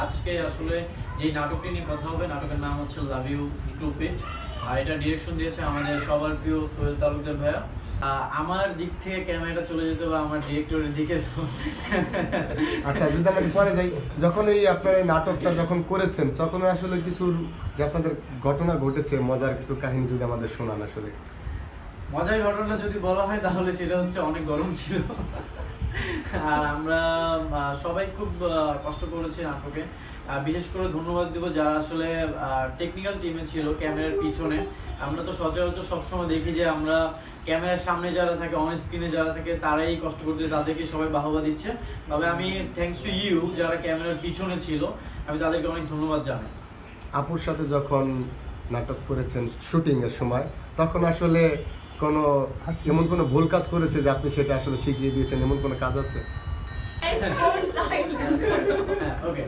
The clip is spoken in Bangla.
আজকে আসলে যে নাটকটি নিয়ে কথা হবে, নাটকের নাম হচ্ছে লাভ ইউ স্টুপিড, আর এটা ডিরেকশন দিয়েছে আমাদের সবার প্রিয় সোহেল তালুকদার ভাইয়া। আমার দিক থেকে ক্যামেরাটা চলে যেতে বা আমার ডিরেক্টরের দিকে। আচ্ছা, যদি আমরা পরে যাই, যখন এই আপনার এই নাটকটা যখন করেছেন তখন আসলে কিছু যে আপনাদের ঘটনা ঘটেছে, মজার কিছু কাহিনী যদি আমাদের শোনান। আসলে মজার ঘটনা যদি বলা হয় তাহলে সেটা হচ্ছে অনেক গরম ছিল, আর আমরা সবাই খুব কষ্ট করেছি নাটকে। বিশেষ করে ধন্যবাদ দিব যারা আসলে টেকনিক্যাল টিমে ছিল, ক্যামেরার পিছনে। আমরা তো সচরাচর সবসময় দেখি যে আমরা ক্যামেরার সামনে যারা থাকে, অন স্ক্রিনে যারা থাকে, তারাই কষ্ট করতে, তাদেরকে সবাই বাহবা দিচ্ছে। তবে আমি থ্যাঙ্কস টু ইউ যারা ক্যামেরার পিছনে ছিল, আমি তাদেরকে অনেক ধন্যবাদ জানাই। আপুর সাথে যখন নাটক করেছেন শুটিং এর সময়, তখন আসলে কোনো এমন কোনো ভুল কাজ করেছে যে আপনি সেটা আসলে শিখিয়ে দিয়েছেন, এমন কোনো কাজ আছে? And for silent. ওকে